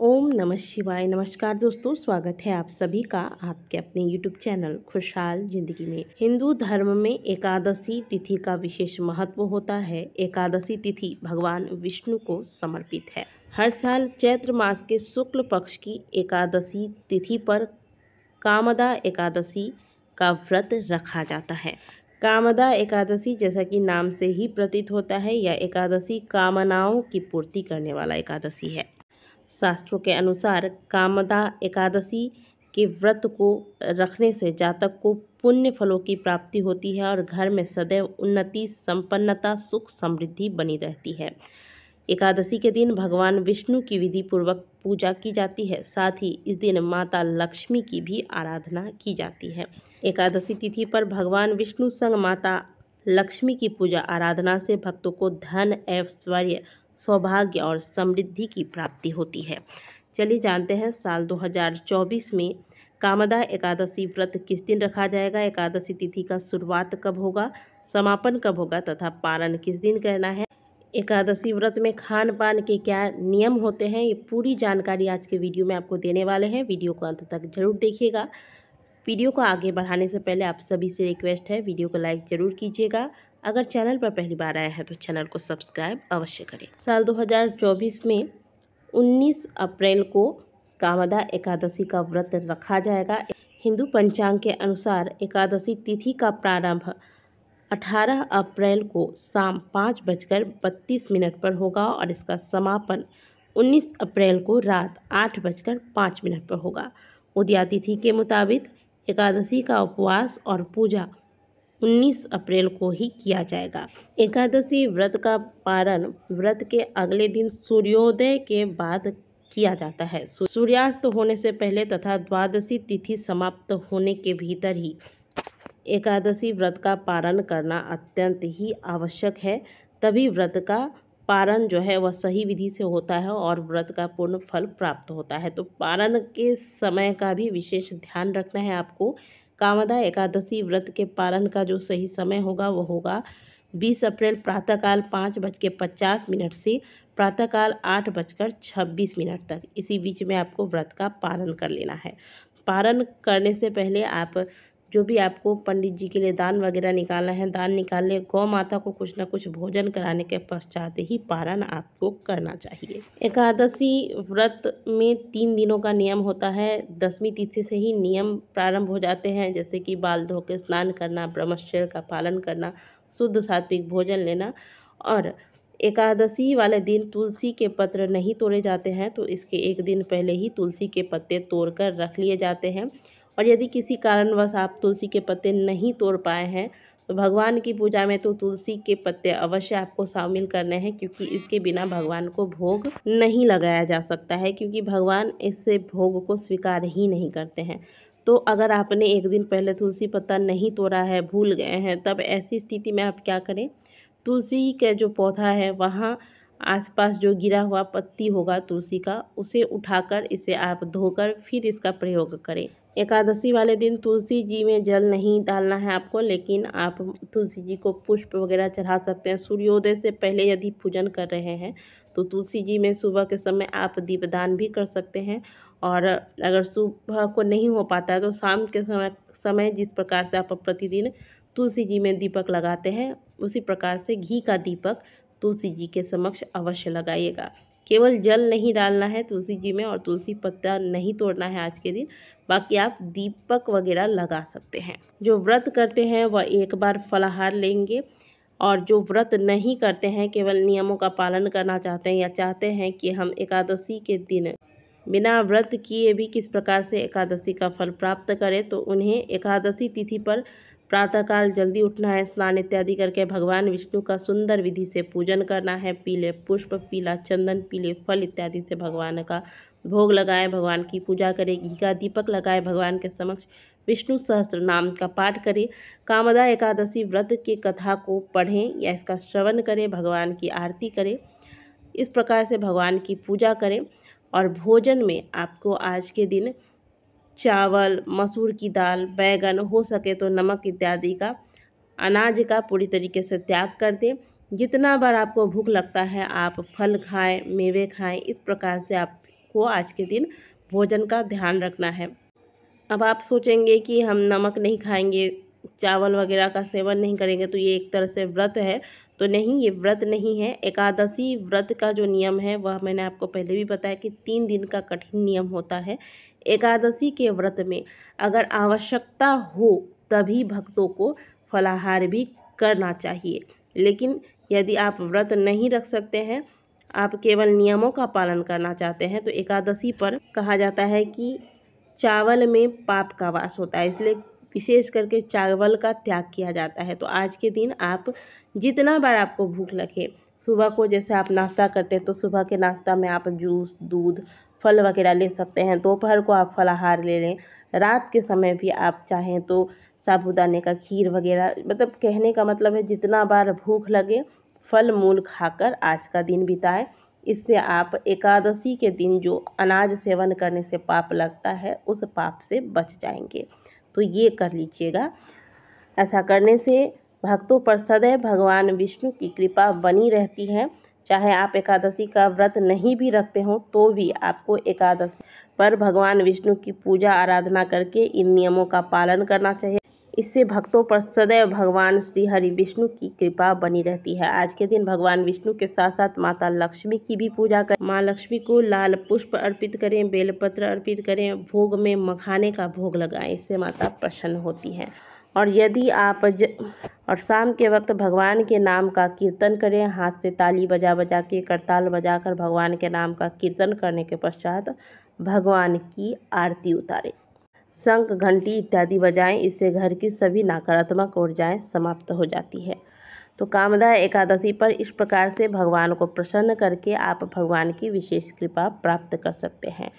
ओम नमः शिवाय। नमस्कार दोस्तों, स्वागत है आप सभी का आपके अपने YouTube चैनल खुशहाल जिंदगी में। हिंदू धर्म में एकादशी तिथि का विशेष महत्व होता है। एकादशी तिथि भगवान विष्णु को समर्पित है। हर साल चैत्र मास के शुक्ल पक्ष की एकादशी तिथि पर कामदा एकादशी का व्रत रखा जाता है। कामदा एकादशी, जैसा कि नाम से ही प्रतीत होता है, यह एकादशी कामनाओं की पूर्ति करने वाला एकादशी है। शास्त्रों के अनुसार कामदा एकादशी के व्रत को रखने से जातक को पुण्य फलों की प्राप्ति होती है और घर में सदैव उन्नति, संपन्नता, सुख, समृद्धि बनी रहती है। एकादशी के दिन भगवान विष्णु की विधि पूर्वक पूजा की जाती है। साथ ही इस दिन माता लक्ष्मी की भी आराधना की जाती है। एकादशी तिथि पर भगवान विष्णु संग माता लक्ष्मी की पूजा आराधना से भक्तों को धन, ऐश्वर्य, सौभाग्य और समृद्धि की प्राप्ति होती है। चलिए जानते हैं साल 2024 में कामदा एकादशी व्रत किस दिन रखा जाएगा, एकादशी तिथि का शुरुआत कब होगा, समापन कब होगा तथा पारण किस दिन करना है, एकादशी व्रत में खान पान के क्या नियम होते हैं। ये पूरी जानकारी आज के वीडियो में आपको देने वाले हैं। वीडियो को अंत तक जरूर देखिएगा। वीडियो को आगे बढ़ाने से पहले आप सभी से रिक्वेस्ट है, वीडियो को लाइक जरूर कीजिएगा। अगर चैनल पर पहली बार आए हैं तो चैनल को सब्सक्राइब अवश्य करें। साल 2024 में 19 अप्रैल को कामदा एकादशी का व्रत रखा जाएगा। हिंदू पंचांग के अनुसार एकादशी तिथि का प्रारंभ 18 अप्रैल को शाम 5:32 पर होगा और इसका समापन 19 अप्रैल को रात 8:05 पर होगा। उदया तिथि के मुताबिक एकादशी का उपवास और पूजा 19 अप्रैल को ही किया जाएगा। एकादशी व्रत का पारण व्रत के अगले दिन सूर्योदय के बाद किया जाता है। सूर्यास्त होने से पहले तथा द्वादशी तिथि समाप्त होने के भीतर ही एकादशी व्रत का पारण करना अत्यंत ही आवश्यक है। तभी व्रत का पारण जो है वह सही विधि से होता है और व्रत का पूर्ण फल प्राप्त होता है। तो पारण के समय का भी विशेष ध्यान रखना है आपको। कामदा एकादशी व्रत के पारण का जो सही समय होगा वो होगा 20 अप्रैल प्रातःकाल 5:50 से प्रातःकाल 8:26 तक। इसी बीच में आपको व्रत का पारण कर लेना है। पारण करने से पहले आप जो भी आपको पंडित जी के लिए दान वगैरह निकालना है, दान निकाल ले। गौ माता को कुछ न कुछ भोजन कराने के पश्चात ही पारण आपको करना चाहिए। एकादशी व्रत में 3 दिनों का नियम होता है। 10वीं तिथि से ही नियम प्रारंभ हो जाते हैं, जैसे कि बाल धो के स्नान करना, ब्रह्मचर्य का पालन करना, शुद्ध सात्विक भोजन लेना। और एकादशी वाले दिन तुलसी के पत्र नहीं तोड़े जाते हैं, तो इसके एक दिन पहले ही तुलसी के पत्ते तोड़कर रख लिए जाते हैं। और यदि किसी कारणवश आप तुलसी के पत्ते नहीं तोड़ पाए हैं तो भगवान की पूजा में तो तुलसी के पत्ते अवश्य आपको शामिल करने हैं, क्योंकि इसके बिना भगवान को भोग नहीं लगाया जा सकता है, क्योंकि भगवान इससे भोग को स्वीकार ही नहीं करते हैं। तो अगर आपने एक दिन पहले तुलसी पत्ता नहीं तोड़ा है, भूल गए हैं, तब ऐसी स्थिति में आप क्या करें, तुलसी का जो पौधा है वहाँ आसपास जो गिरा हुआ पत्ती होगा तुलसी का, उसे उठाकर इसे आप धोकर फिर इसका प्रयोग करें। एकादशी वाले दिन तुलसी जी में जल नहीं डालना है आपको, लेकिन आप तुलसी जी को पुष्प वगैरह चढ़ा सकते हैं। सूर्योदय से पहले यदि पूजन कर रहे हैं तो तुलसी जी में सुबह के समय आप दीपदान भी कर सकते हैं। और अगर सुबह को नहीं हो पाता है तो शाम के समय जिस प्रकार से आप प्रतिदिन तुलसी जी में दीपक लगाते हैं, उसी प्रकार से घी का दीपक तुलसी जी के समक्ष अवश्य लगाइएगा। केवल जल नहीं डालना है तुलसी जी में और तुलसी पत्ता नहीं तोड़ना है आज के दिन। बाकी आप दीपक वगैरह लगा सकते हैं। जो व्रत करते हैं वह एक बार फलाहार लेंगे, और जो व्रत नहीं करते हैं, केवल नियमों का पालन करना चाहते हैं या चाहते हैं कि हम एकादशी के दिन बिना व्रत किए भी किस प्रकार से एकादशी का फल प्राप्त करें, तो उन्हें एकादशी तिथि पर प्रातःकाल जल्दी उठना है, स्नान इत्यादि करके भगवान विष्णु का सुंदर विधि से पूजन करना है। पीले पुष्प, पीला चंदन, पीले फल इत्यादि से भगवान का भोग लगाएं, भगवान की पूजा करें, घी का दीपक लगाएं, भगवान के समक्ष विष्णु सहस्त्र नाम का पाठ करें, कामदा एकादशी व्रत की कथा को पढ़ें या इसका श्रवण करें, भगवान की आरती करें। इस प्रकार से भगवान की पूजा करें। और भोजन में आपको आज के दिन चावल, मसूर की दाल, बैगन, हो सके तो नमक इत्यादि का अनाज का पूरी तरीके से त्याग कर दें। जितना बार आपको भूख लगता है आप फल खाएं, मेवे खाएं। इस प्रकार से आप आपको आज के दिन भोजन का ध्यान रखना है। अब आप सोचेंगे कि हम नमक नहीं खाएंगे, चावल वगैरह का सेवन नहीं करेंगे तो ये एक तरह से व्रत है। तो नहीं, ये व्रत नहीं है। एकादशी व्रत का जो नियम है वह मैंने आपको पहले भी बताया कि 3 दिन का कठिन नियम होता है। एकादशी के व्रत में अगर आवश्यकता हो तभी भक्तों को फलाहार भी करना चाहिए, लेकिन यदि आप व्रत नहीं रख सकते हैं, आप केवल नियमों का पालन करना चाहते हैं, तो एकादशी पर कहा जाता है कि चावल में पाप का वास होता है, इसलिए विशेष करके चावल का त्याग किया जाता है। तो आज के दिन आप जितना बार आपको भूख लगे, सुबह को जैसे आप नाश्ता करते हैं तो सुबह के नाश्ता में आप जूस, दूध, फल वगैरह ले सकते हैं। दोपहर को आप फलाहार ले लें। रात के समय भी आप चाहें तो साबूदाने का खीर वगैरह, मतलब कहने का मतलब है जितना बार भूख लगे फल मूल खाकर आज का दिन बिताएं। इससे आप एकादशी के दिन जो अनाज सेवन करने से पाप लगता है उस पाप से बच जाएंगे। तो ये कर लीजिएगा। ऐसा करने से भक्तों पर सदैव भगवान विष्णु की कृपा बनी रहती है। चाहे आप एकादशी का व्रत नहीं भी रखते हो तो भी आपको एकादशी पर भगवान विष्णु की पूजा आराधना करके इन नियमों का पालन करना चाहिए। इससे भक्तों पर सदैव भगवान श्री हरि विष्णु की कृपा बनी रहती है। आज के दिन भगवान विष्णु के साथ साथ माता लक्ष्मी की भी पूजा करें। माँ लक्ष्मी को लाल पुष्प अर्पित करें, बेलपत्र अर्पित करें, भोग में मखाने का भोग लगाएं, इससे माता प्रसन्न होती हैं। और यदि आप और शाम के वक्त भगवान के नाम का कीर्तन करें, हाथ से ताली बजा बजा के, करताल बजाकर भगवान के नाम का कीर्तन करने के पश्चात भगवान की आरती उतारें, शंख, घंटी इत्यादि बजाएं। इससे घर की सभी नकारात्मक ऊर्जाएं समाप्त हो जाती है। तो कामदा एकादशी पर इस प्रकार से भगवान को प्रसन्न करके आप भगवान की विशेष कृपा प्राप्त कर सकते हैं।